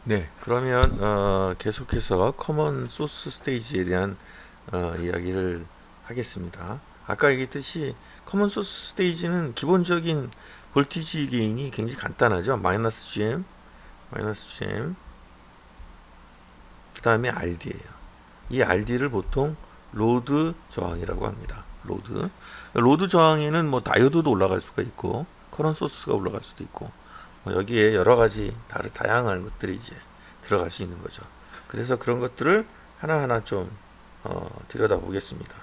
네, 그러면 계속해서 커먼 소스 스테이지에 대한 이야기를 하겠습니다. 아까 얘기했듯이 커먼 소스 스테이지는 기본적인 볼티지 게인이 굉장히 간단하죠. 마이너스 GM, 마이너스 GM, 그 다음에 RD예요. 이 RD를 보통 로드 저항이라고 합니다. 로드 저항에는 뭐 다이오드도 올라갈 수가 있고 커런 소스가 올라갈 수도 있고 뭐 여기에 여러 가지 다양한 것들이 이제 들어갈 수 있는 거죠. 그래서 그런 것들을 하나하나 좀 들여다보겠습니다.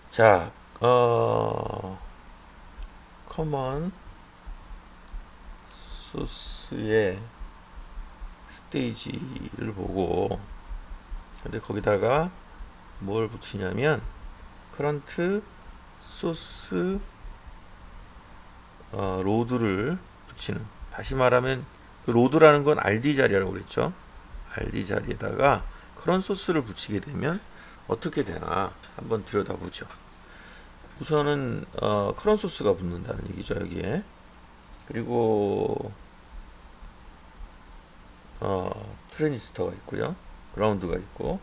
자, 커먼 소스의 스테이지를 보고, 근데 거기다가 뭘 붙이냐면 커런트 소스 로드를 붙이는, 다시 말하면 그 로드라는 건 RD 자리라고 그랬죠. RD 자리에다가 커런트 소스를 붙이게 되면 어떻게 되나 한번 들여다보죠. 우선은 커런트 소스가 붙는다는 얘기죠, 여기에. 그리고 트랜지스터가 있고요, 그라운드가 있고,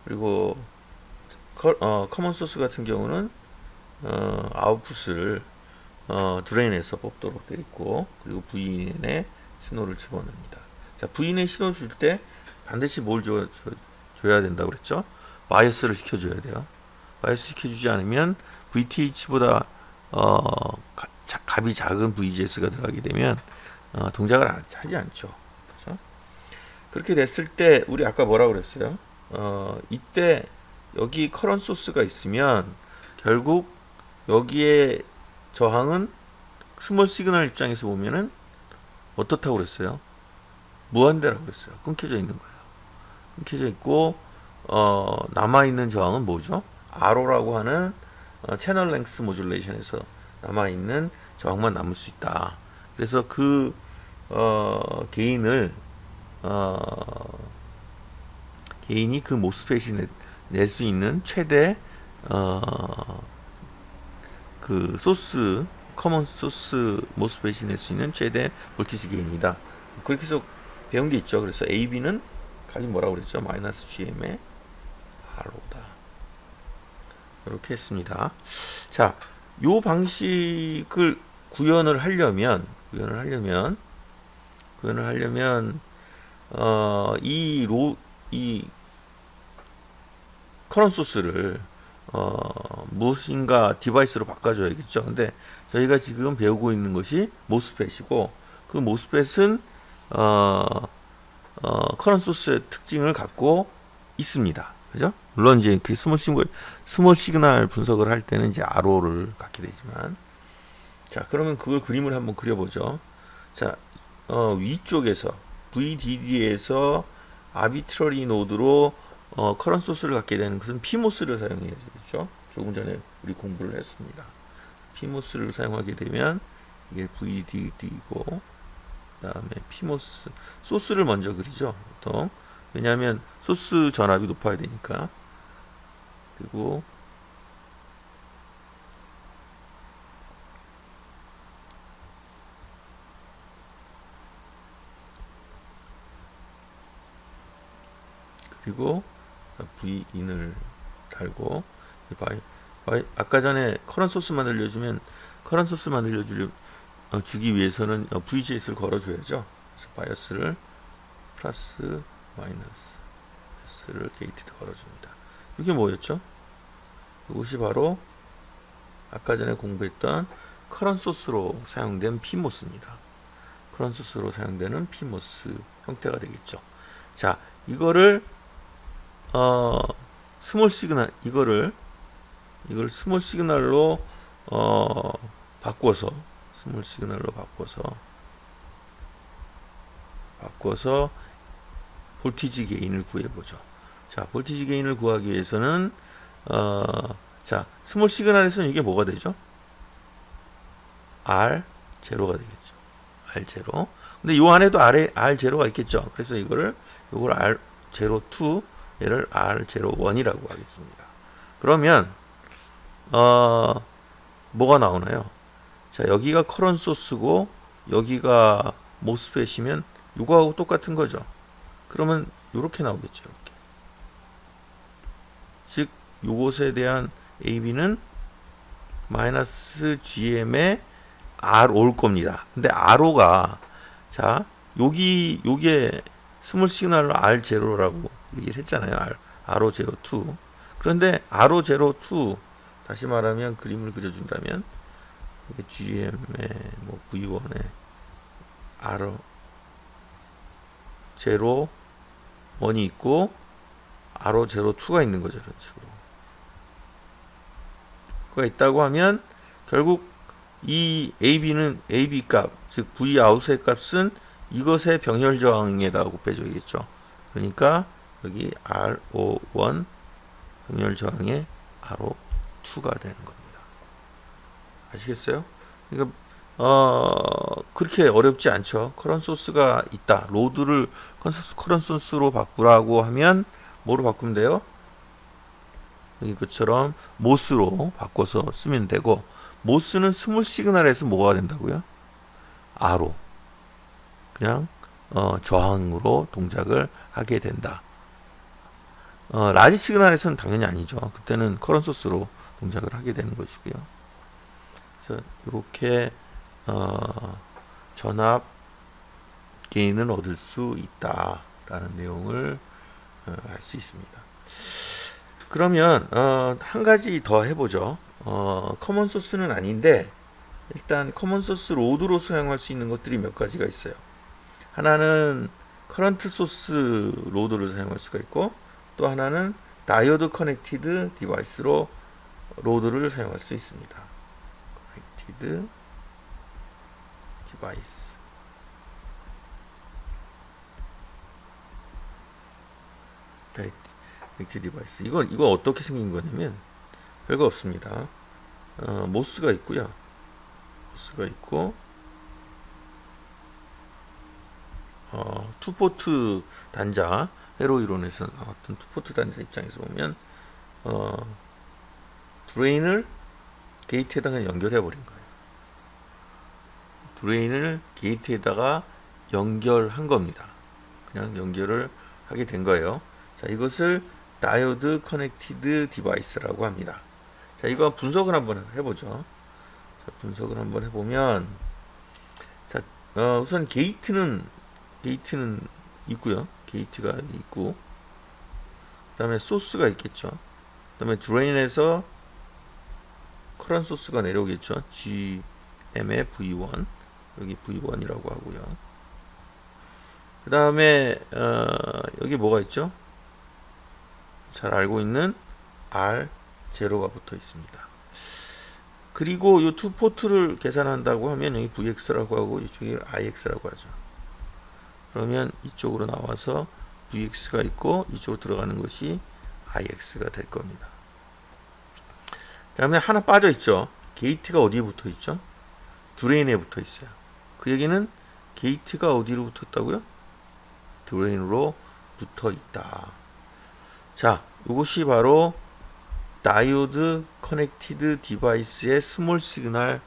그리고 커먼 소스 같은 경우는 아웃풋을 드레인에서 뽑도록 되어 있고, 그리고 V인에 신호를 집어넣습니다. 자, V인에 신호 줄 때 반드시 뭘 줘야 된다고 그랬죠? 바이어스를 시켜줘야 돼요. 바이어스 시켜주지 않으면 VTH보다 값이 작은 VGS가 들어가게 되면 동작을 하지 않죠. 그렇죠? 그렇게 됐을 때 우리 아까 뭐라고 그랬어요? 이때 여기 커런 소스가 있으면 결국 여기에 저항은 스몰 시그널 입장에서 보면은 어떻다고 그랬어요? 무한대라고 그랬어요. 끊겨져 있는 거예요. 끊겨져 있고 남아있는 저항은 뭐죠? RO라고 하는 채널 랭스 모듈레이션에서 남아있는 저항만 남을 수 있다. 그래서 그 게인이 그 모스펫이 낼 수 있는 최대 그 소스 커먼 소스 모스펫이 낼 수 있는 최대 볼티지 게인이다. 그렇게 해서 배운 게 있죠. 그래서 AB는 가진 뭐라고 그랬죠? 마이너스 GM의 R로다. 이렇게 했습니다. 자, 요 방식을 구현을 하려면 이 커런 소스를 무엇인가 디바이스로 바꿔줘야겠죠. 근데 저희가 지금 배우고 있는 것이 모스펫이고, 그 모스펫은 커런 소스의 특징을 갖고 있습니다. 그죠? 물론 이제 그 스몰 시그널 분석을 할 때는 이제 RO를 갖게 되지만, 자, 그러면 그걸 그림을 한번 그려보죠. 자, 위쪽에서 VDD에서 아비트러리 노드로 커런 소스를 갖게 되는 것은 PMOS를 사용해야 되겠죠. 조금 전에 우리 공부를 했습니다. PMOS를 사용하게 되면 이게 VDD고, 그 다음에 PMOS 소스를 먼저 그리죠, 보통. 왜냐하면 소스 전압이 높아야 되니까. 그리고 V인을 달고, 아까 전에 커런 소스 만들려주면 주기 위해서는 VGS를 걸어줘야죠. 그래서 바이어스를 플러스 마이너스를 게이트에 걸어줍니다. 이게 뭐였죠? 이것이 바로 아까 전에 공부했던 커런 소스로 사용된 PMOS입니다. 커런 소스로 사용되는 PMOS 형태가 되겠죠. 자, 이거를 스몰 시그널, 이걸 스몰 시그널로 바꿔서 볼티지 게인을 구해보죠. 자, 볼티지 게인을 구하기 위해서는 자, 스몰 시그널에서는 이게 뭐가 되죠? R0가 되겠죠. R0. 근데 이 안에도 R0가 있겠죠. 그래서 이걸 R02, 얘를 R01이라고 하겠습니다. 그러면 뭐가 나오나요? 자, 여기가 커런 소스고 여기가 모스펫이면 요거하고 똑같은 거죠. 그러면 요렇게 나오겠죠. 이렇게. 즉 요것에 대한 AB는 마이너스 GM의 RO일 겁니다. 근데 RO가 자 요게 스몰 시그널로 R0라고 얘기를 했잖아요. RO02. 그런데 RO02 다시 말하면 그림을 그려준다면 이게 GM의 뭐 V1의 RO01이 있고 RO02가 있는 거죠. 이런 식으로. 그가 있다고 하면 결국 이 AB 값, 즉 V 아웃의 값은 이것의 병렬 저항에다가 곱해줘야겠죠. 그러니까 여기 RO1 병렬 저항에 RO2가 되는 겁니다. 아시겠어요? 그러니까 그렇게 어렵지 않죠. 커런트 소스가 있다. 로드를 커런트 소스로 바꾸라고 하면 뭐로 바꾸면 돼요? 이것처럼 모스로 바꿔서 쓰면 되고, 모스는 스몰 시그널에서 뭐가 된다고요? R로 그냥 저항으로 동작을 하게 된다. 라지 시그널에서는 당연히 아니죠. 그때는 커런트 소스로 동작을 하게 되는 것이고요. 그래서 이렇게 전압 게인을 얻을 수 있다라는 내용을 알 수 있습니다. 그러면 한 가지 더 해보죠. 커먼 소스는 아닌데 일단 커먼 소스 로드로 사용할 수 있는 것들이 몇 가지가 있어요. 하나는 커런트 소스 로드를 사용할 수가 있고, 또 하나는 다이오드 커넥티드 디바이스로 로드를 사용할 수 있습니다. 커넥티드 디바이스. 커넥티드 디바이스. 이건 어떻게 생긴 거냐면 별거 없습니다. 모스가 있고요. 모스가 있고, 투포트 단자, 회로 이론에서 나왔던 투포트 단자 입장에서 보면 드레인을 게이트에다가 연결해 버린 거예요. 드레인을 게이트에다가 연결한 겁니다. 그냥 연결을 하게 된 거예요. 자, 이것을 다이오드 커넥티드 디바이스라고 합니다. 자, 이거 분석을 한번 해보죠. 자, 분석을 한번 해보면, 자, 우선 게이트는 있고요. 게이트가 있고, 그 다음에 소스가 있겠죠. 그 다음에 드레인에서 커런트 소스가 내려오겠죠. GM의 V1, 여기 V1이라고 하고요. 그 다음에 여기 뭐가 있죠? 잘 알고 있는 R0가 붙어 있습니다. 그리고 이 두 포트를 계산한다고 하면 여기 VX라고 하고 이쪽이 IX라고 하죠. 그러면 이쪽으로 나와서 VX가 있고 이쪽으로 들어가는 것이 IX가 될 겁니다. 다음에 하나 빠져 있죠. 게이트가 어디에 붙어 있죠? 드레인에 붙어 있어요. 그 얘기는 게이트가 어디로 붙었다고요? 드레인으로 붙어 있다. 자, 이것이 바로 다이오드 커넥티드 디바이스의 스몰 시그널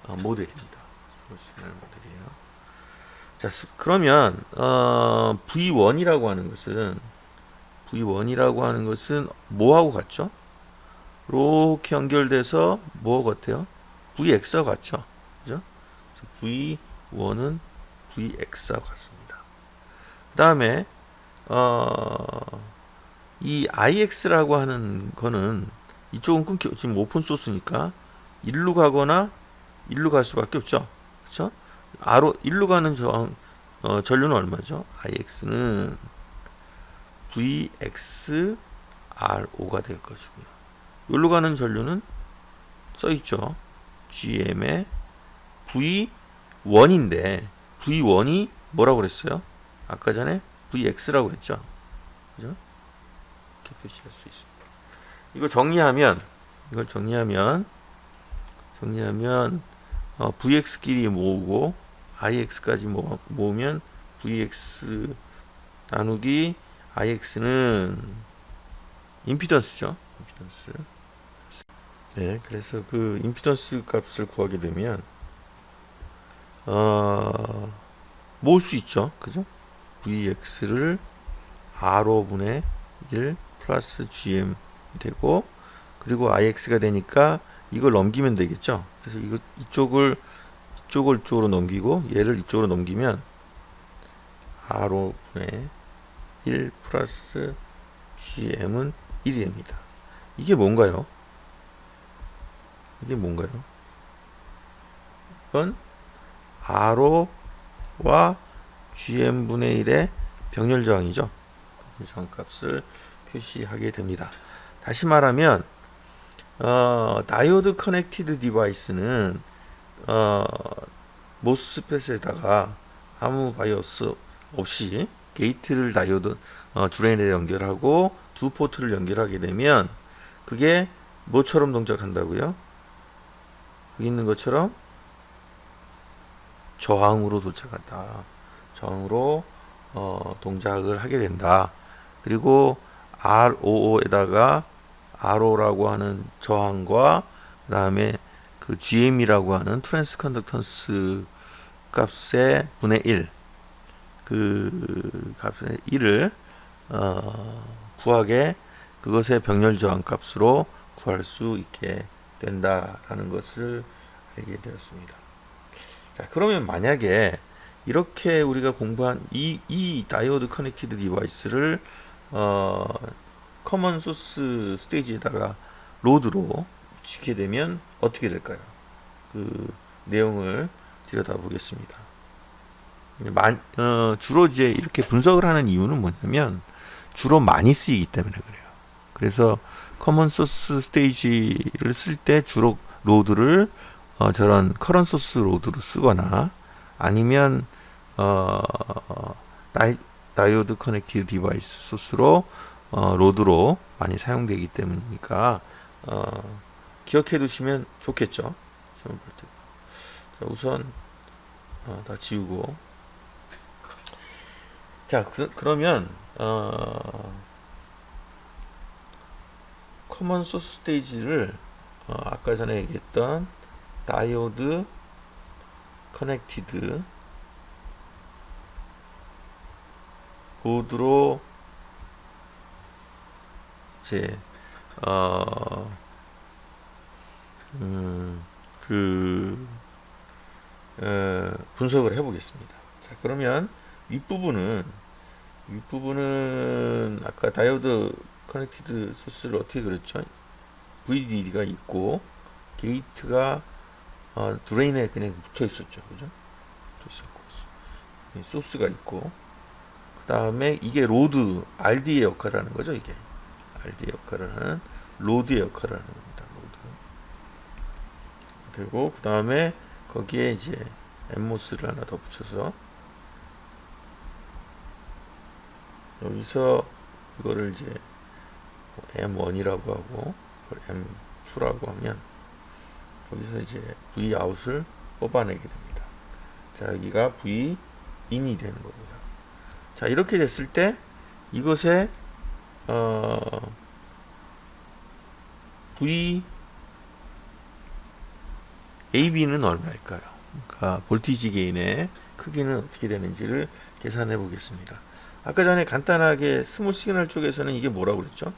모델입니다. 스몰 시그널 모델이에요. 자, 그러면 V1이라고 하는 것은 뭐하고 같죠? 이렇게 연결돼서 뭐하고 같아요? VX와 같죠? 그죠? V1은 VX와 같습니다. 그 다음에 이 IX라고 하는 거는 이쪽은 끊겨, 지금 오픈 소스니까 일로 가거나 일로 갈 수밖에 없죠. 그렇죠? 일로 가는 전류는 얼마죠? IX는 VXRO가 될 것이고요. 일로 가는 전류는 써있죠. GM의 V1인데 V1이 뭐라고 그랬어요? 아까 전에 VX라고 그랬죠. 그죠? 이렇게 표시할 수 있습니다. 이걸 정리하면 VX끼리 모으고 IX까지 모으면 VX 나누기 IX는 임피던스죠. 임피던스. 네, 그래서 그 임피던스 값을 구하게 되면 모을 수 있죠. 그죠? Vx를 R5분의 1 플러스 GM 되고, 그리고 IX가 되니까 이걸 넘기면 되겠죠. 그래서 이쪽을 이쪽으로 넘기고 얘를 이쪽으로 넘기면 R5분의 1 플러스 GM은 1이 됩니다. 이게 뭔가요? 이건 R호와 GM분의 1의 병렬 저항이죠. 저항 값을 표시하게 됩니다. 다시 말하면 다이오드 커넥티드 디바이스는 모스펫에다가 아무 바이오스 없이 게이트를 다이오드 드레인에 연결하고 두 포트를 연결하게 되면 그게 뭐처럼 동작한다고요? 여기 있는 것처럼 저항으로 도착한다. 저항으로 동작을 하게 된다. 그리고 ROO에다가 RO라고 하는 저항과 그 다음에 그 GM이라고 하는 트랜스 컨덕턴스 값의 분의 1, 그 값의 1을 구하게, 그것의 병렬 저항 값으로 구할 수 있게 된다라는 것을 알게 되었습니다. 자, 그러면 만약에 이렇게 우리가 공부한 이 다이오드 커넥티드 디바이스를 커먼 소스 스테이지에다가 로드로 붙이게 되면 어떻게 될까요? 그 내용을 들여다보겠습니다. 주로 이제 이렇게 분석을 하는 이유는 뭐냐면 주로 많이 쓰이기 때문에 그래요. 그래서 커먼 소스 스테이지를 쓸 때 주로 로드를 저런 커런 소스 로드로 쓰거나 아니면 다이오드 커넥티드 디바이스 소스로 로드로 많이 사용되기 때문이니까 기억해 두시면 좋겠죠. 시험 볼 때. 자, 우선 다 지우고, 자, 그러면 커먼 소스 스테이지를 아까 전에 얘기했던 다이오드 커넥티드 로드로 이제 분석을 해보겠습니다. 자, 그러면 윗부분은 아까 다이오드 커넥티드 소스를 어떻게 그렸죠? VDD가 있고 게이트가 드레인에 그냥 붙어 있었죠, 그죠? 붙어 있었고 소스가 있고, 그 다음에 이게 로드 RD의 역할을 하는 거죠. 이게 RD의 역할을 하는 로드의 역할을 하는 겁니다. 로드. 그리고 그 다음에 거기에 이제 엠모스를 하나 더 붙여서 여기서 이거를 이제 M1이라고 하고 M2라고 하면 여기서 이제 V 아웃을 뽑아내게 됩니다. 자, 여기가 V 인이 되는 거고요. 자, 이렇게 됐을 때 이것의 V AB는 얼마일까요? 그러니까 볼티지 게인의 크기는 어떻게 되는지를 계산해 보겠습니다. 아까 전에 간단하게 스몰 시그널 쪽에서는 이게 뭐라고 그랬죠?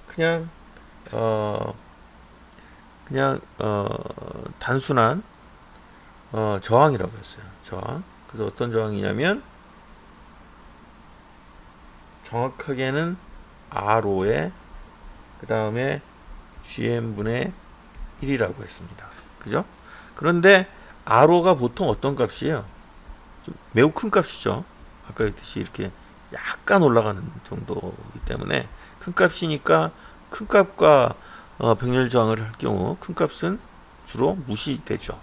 그냥 단순한 저항이라고 했어요. 저항. 그래서 어떤 저항이냐면 정확하게는 RO에 그 다음에 GM분의 1이라고 했습니다. 그죠? 그런데 RO가 보통 어떤 값이에요? 좀 매우 큰 값이죠. 아까 했듯이 이렇게 약간 올라가는 정도이기 때문에 큰 값이니까 큰 값과 병렬 저항을 할 경우 큰 값은 주로 무시되죠.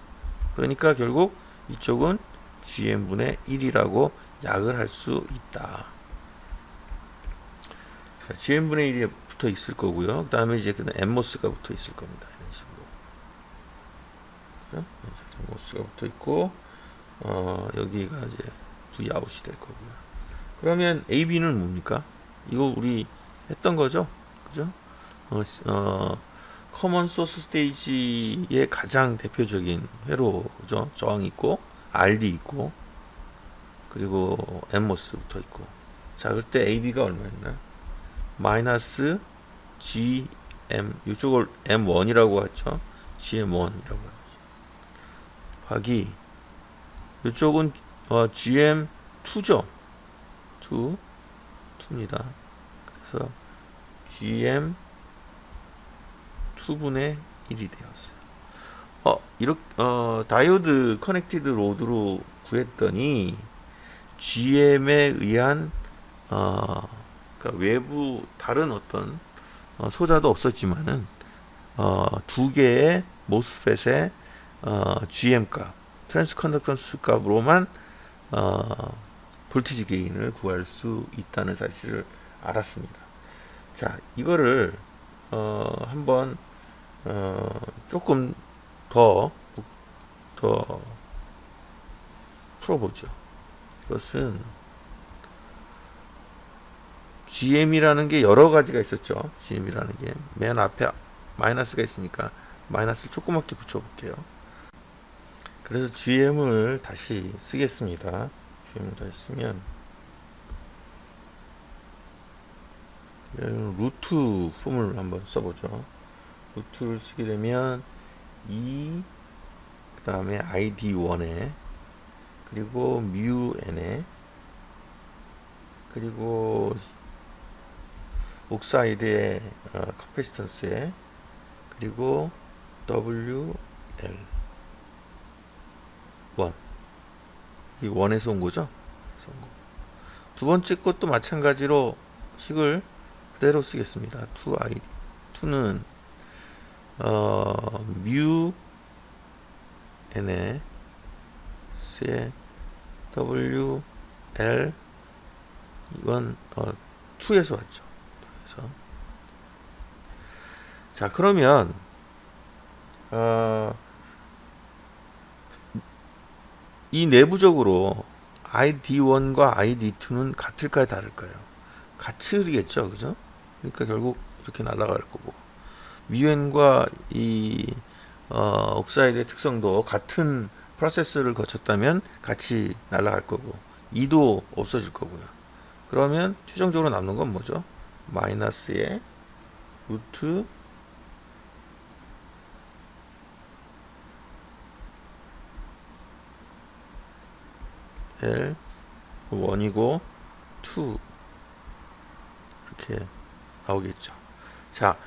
그러니까 결국 이쪽은 GM분의 1이라고 약을 할 수 있다. 자, GM분의 1이 붙어 있을 거고요. 그 다음에 이제 엠모스가 붙어 있을 겁니다. 이런 식으로. 엠모스가 붙어 있고, 여기가 이제 V 아웃이 될 거고요. 그러면 AB는 뭡니까? 이거 우리 했던 거죠? 그죠? 커먼 소스 스테이지의 가장 대표적인 회로죠. 저항이 있고, RD 있고 그리고 nMOS 붙어 있고. 자, 그때 AB가 얼마였나? 마이너스 GM, 이쪽을 M1이라고 하죠. GM1이라고 하죠. 하기 이쪽은 GM2죠. 2입니다. 그래서 GM 2분의 1이 되었어요. 이렇게 다이오드 커넥티드 로드로 구했더니 GM에 의한 그러니까 외부 다른 어떤 소자도 없었지만은 두 개의 모스펫의 GM 값, 트랜스컨덕턴스 값으로만 볼티지 게인을 구할 수 있다는 사실을 알았습니다. 자, 이거를 한번 조금 더 풀어보죠. 이것은 GM이라는 게 여러 가지가 있었죠. GM이라는 게 맨 앞에 마이너스가 있으니까 마이너스를 조그맣게 붙여볼게요. 그래서 GM을 다시 쓰겠습니다. GM을 다시 쓰면 루트 폼을 한번 써보죠. 루트를 쓰게 되면 그 다음에 ID1에 그리고 μn에 그리고 옥사이드의 카패시턴스에 그리고 WL 1 이 원에서 온 거죠. 두 번째 것도 마찬가지로 식을 그대로 쓰겠습니다. 2i 2는 μn에 WL 이건 2에서 왔죠. 그래서 자, 그러면 이 내부적으로 ID1과 ID2는 같을까요, 다를까요? 같으겠죠, 그죠? 그러니까 결국 이렇게 날아갈 거고, μn과 이 옥사이드의 특성도 같은 프로세스를 거쳤다면 같이 날아갈 거고, 2도 없어질 거고요. 그러면 최종적으로 남는 건 뭐죠? 마이너스의 루트 L 1이고 2 이렇게 나오겠죠. 자,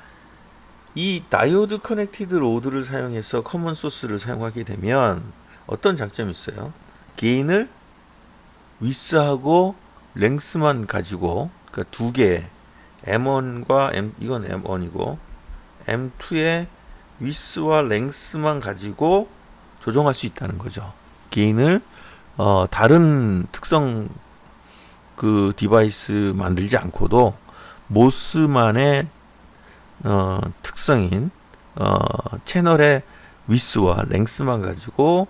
이 다이오드 커넥티드 로드를 사용해서 커먼 소스를 사용하게 되면 어떤 장점이 있어요? 게인을 위스하고 랭스만 가지고, 그러니까 두 개, M1과 이건 M1이고 M2의 위스와 랭스만 가지고 조정할 수 있다는 거죠. 게인을 다른 특성 그 디바이스 만들지 않고도 모스만의 특성인 채널의 위스와 랭스만 가지고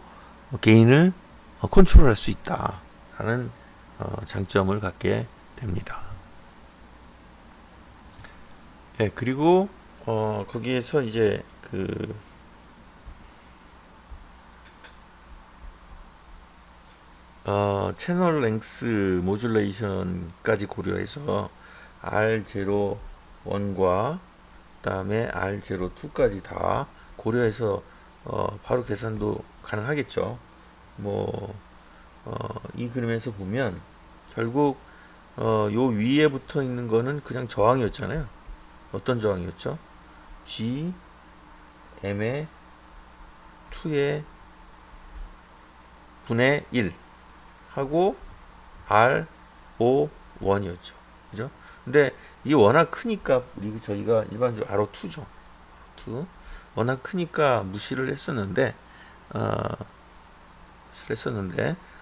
게인을 컨트롤할 수 있다라는 장점을 갖게 됩니다. 예, 그리고 거기에서 이제 그 채널 랭스 모듈레이션까지 고려해서 R01과 그다음에 R02까지 다 고려해서 바로 계산도 가능하겠죠. 이 그림에서 보면 결국 요 위에 붙어 있는 거는 그냥 저항이었잖아요. 어떤 저항이었죠? G M의 2의 분의 1 하고 R01이었죠. 그죠? 근데 이게 워낙 크니까 저희가 일반적으로 R02죠. 2. 워낙 크니까 무시를 했었는데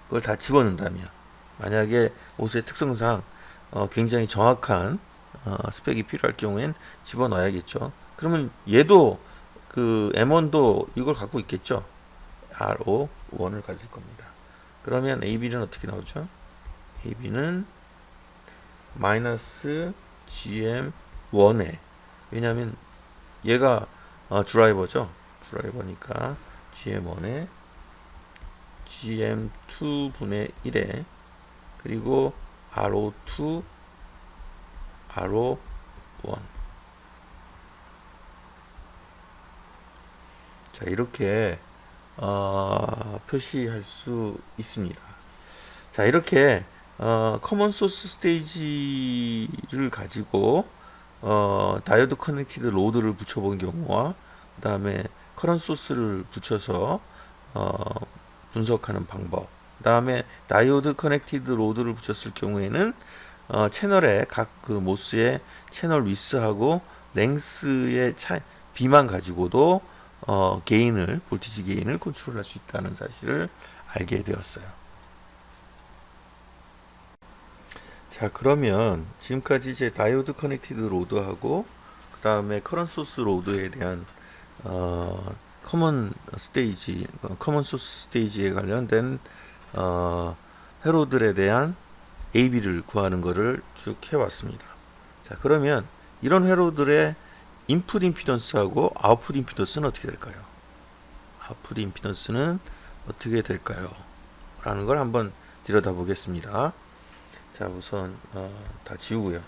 그걸 다 집어넣는다면, 만약에 옷의 특성상 굉장히 정확한 스펙이 필요할 경우엔 집어넣어야겠죠. 그러면 얘도 그 M1도 이걸 갖고 있겠죠. R01을 가질 겁니다. 그러면 AB는 어떻게 나오죠? AB는 마이너스 GM1에, 왜냐하면 얘가 드라이버죠. 드라이버니까 GM1에 GM2분의 1에 그리고 RO2 RO1 자 이렇게 표시할 수 있습니다. 자 이렇게 커먼 소스 스테이지를 가지고 다이오드 커넥티드 로드를 붙여본 경우와 그 다음에 커런트 소스를 붙여서 분석하는 방법, 그 다음에 다이오드 커넥티드 로드를 붙였을 경우에는 채널의 각 그 모스의 채널 위스하고 랭스의 비만 가지고도 볼티지 게인을 컨트롤할 수 있다는 사실을 알게 되었어요. 자 그러면 지금까지 이제 다이오드 커넥티드 로드하고 그 다음에 커런트 소스 로드에 대한 커먼 소스 스테이지에 관련된 회로들에 대한 AB를 구하는 것을 쭉 해왔습니다. 자 그러면 이런 회로들의 인풋 임피던스하고 아웃풋 임피던스는 어떻게 될까요? 아웃풋 임피던스는 어떻게 될까요? 라는 걸 한번 들여다 보겠습니다. 자 우선 다 지우고요.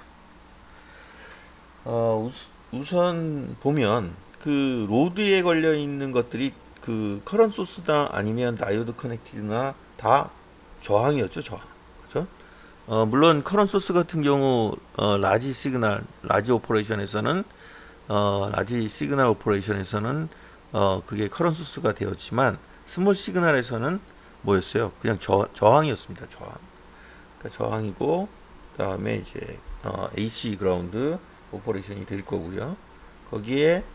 우선 보면 그 로드에 걸려 있는 것들이 그 커런트 소스나 아니면 다이오드 커넥티드나 다 저항이었죠. 저항. 그렇죠? 물론 커런트 소스 같은 경우 라지 시그널 오퍼레이션에서는 그게 커런트 소스가 되었지만 스몰 시그널에서는 뭐였어요? 그냥 저항이었습니다. 그러니까 저항이고 그다음에 이제 AC 그라운드 오퍼레이션이 될 거고요. 거기에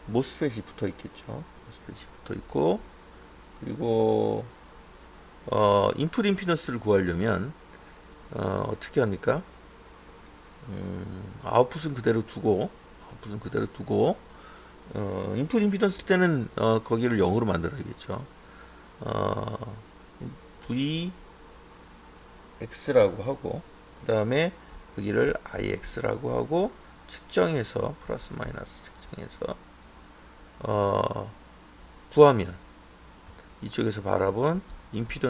모스펫이 붙어 있겠죠. 모스펫이 붙어 있고 그리고 인풋 임피던스를 구하려면 어떻게 합니까? 아웃풋은 그대로 두고 인풋 임피던스 때는 거기를 0으로 만들어야겠죠. VX라고 하고 그 다음에 거기를 IX라고 하고 측정해서 플러스 마이너스 측정해서 구하면 이쪽에서 바라본 인풋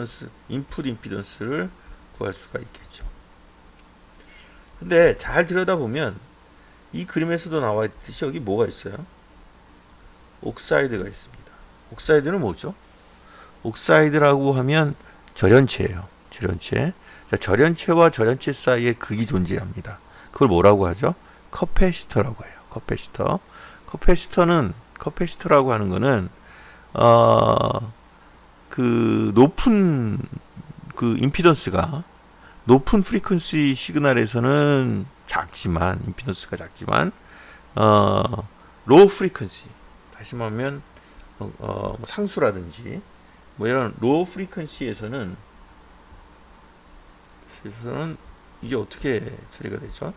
임피던스를 구할 수가 있겠죠. 근데 잘 들여다보면 이 그림에서도 나와 있듯이 여기 뭐가 있어요? 옥사이드가 있습니다. 옥사이드는 뭐죠? 옥사이드라고 하면 절연체예요. 절연체. 자, 절연체와 절연체 사이에 극이 존재합니다. 그걸 뭐라고 하죠? 커패시터라고 해요. 커패시터라고 하는 거는 그 높은 그 임피던스가 높은 프리퀀시 시그널에서는 임피던스가 작지만 로우 프리퀀시 다시 말하면 상수라든지 뭐 이런 로우 프리퀀시에서는 이게 어떻게 처리가 되죠?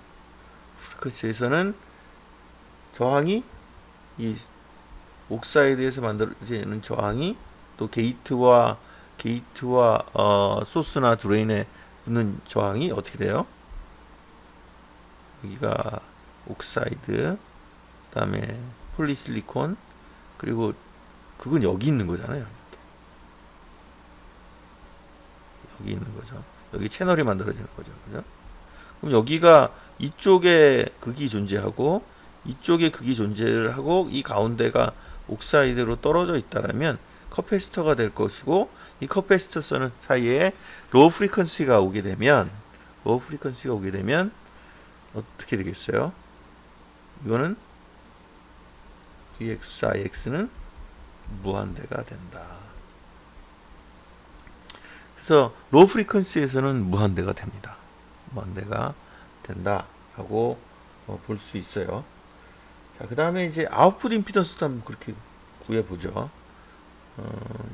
프리퀀시에서는 저항이 이 옥사이드에서 만들어지는 저항이 또 게이트와 소스나 드레인에 붙는 저항이 어떻게 돼요? 여기가 옥사이드, 그 다음에 폴리실리콘, 그리고 그건 여기 있는 거잖아요. 여기 있는 거죠. 여기 채널이 만들어지는 거죠. 그죠? 그럼 여기가 이쪽에 극이 존재하고 이쪽에 극이 존재를 하고 이 가운데가 옥사이드로 떨어져 있다라면 커패시터가 될 것이고 이 커패시터 사이에 로우 프리퀀시가 오게 되면 어떻게 되겠어요? 이거는 VXIX는 무한대가 된다. 그래서 로우 프리퀀시에서는 무한대가 됩니다. 무한대가 된다라고 볼 수 있어요. 자, 그 다음에 이제 아웃풋 임피던스도 한번 그렇게 구해보죠.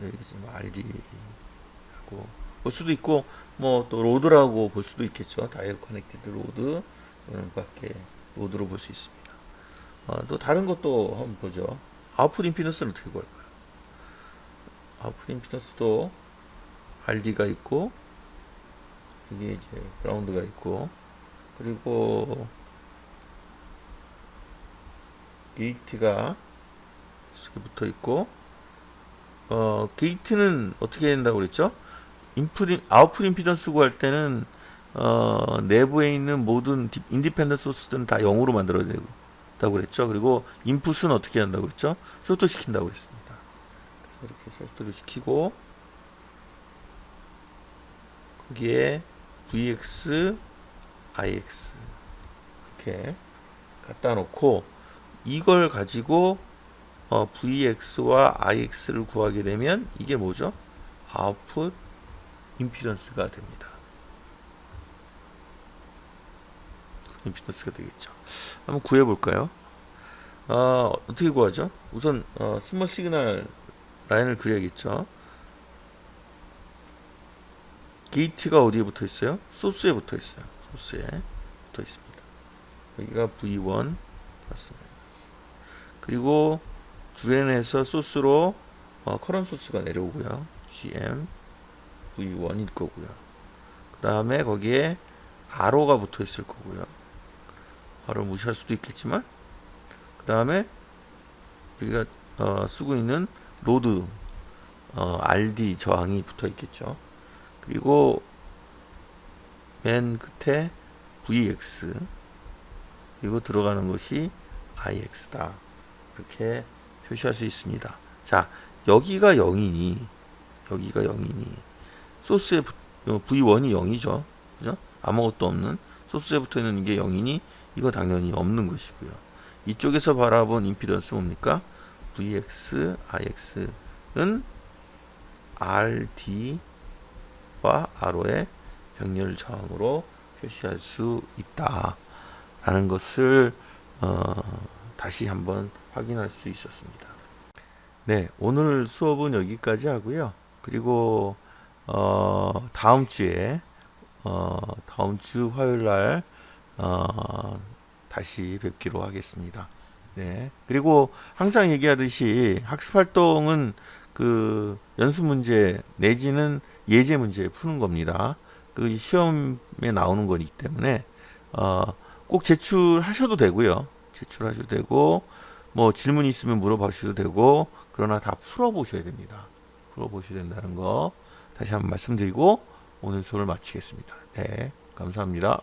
여기 지금 RD라고 볼 수도 있고, 뭐 또 로드라고 볼 수도 있겠죠. 다이어트 커넥티드 로드, 밖에 로드로 볼 수 있습니다. 또 다른 것도 한번 보죠. 아웃풋 임피던스는 어떻게 구할까요? 아웃풋 임피던스도 RD가 있고, 여기 이제 그라운드가 있고, 그리고 게이트가 붙어 있고, 게이트는 어떻게 해야 된다고 그랬죠? 아웃풋 임피던스 구할 때는 내부에 있는 모든 인디펜던트 소스들은 다 0으로 만들어야 된다고 그랬죠. 그리고 인풋은 어떻게 한다고 그랬죠? 쇼트 시킨다고 그랬습니다. 그래서 이렇게 쇼트를 시키고 거기에 VX, IX 이렇게 갖다 놓고 이걸 가지고 VX와 IX를 구하게 되면 이게 뭐죠? 아웃풋 임피던스가 됩니다. 임피던스가 되겠죠. 한번 구해볼까요? 어떻게 구하죠? 우선 스몰 시그널 라인을 그려야겠죠. 게이트가 어디에 붙어 있어요? 소스에 붙어 있어요. 소스에 붙어 있습니다. 여기가 V1 플러스 마이너스. 그리고 드레인에서 소스로 커런 소스가 내려오고요. GM V1일 거고요. 그 다음에 거기에 RO가 붙어 있을 거고요. RO 무시할 수도 있겠지만 그 다음에 우리가 쓰고 있는 로드 RD 저항이 붙어 있겠죠. 그리고 맨 끝에 VX 그리고 들어가는 것이 IX다. 이렇게 표시할 수 있습니다. 자, 여기가 0이니 소스에 V1이 0이죠. 그죠? 아무것도 없는 소스에 붙어 있는 게 0이니 이거 당연히 없는 것이고요. 이쪽에서 바라본 임피던스 뭡니까? VX, IX는 RD와 RO의 병렬 저항으로 표시할 수 있다라는 것을 다시 한번 확인할 수 있었습니다. 네, 오늘 수업은 여기까지 하고요. 그리고 다음 주에 다음 주 화요일 날 다시 뵙기로 하겠습니다. 네. 그리고 항상 얘기하듯이 학습 활동은 그 연습 문제 내지는 예제 문제 푸는 겁니다. 그 시험에 나오는 거기 때문에 꼭 제출하셔도 되고요. 제출하셔도 되고 뭐 질문이 있으면 물어보셔도 되고 그러나 다 풀어보셔야 됩니다. 풀어보셔야 된다는 거 다시 한번 말씀드리고 오늘 수업을 마치겠습니다. 네, 감사합니다.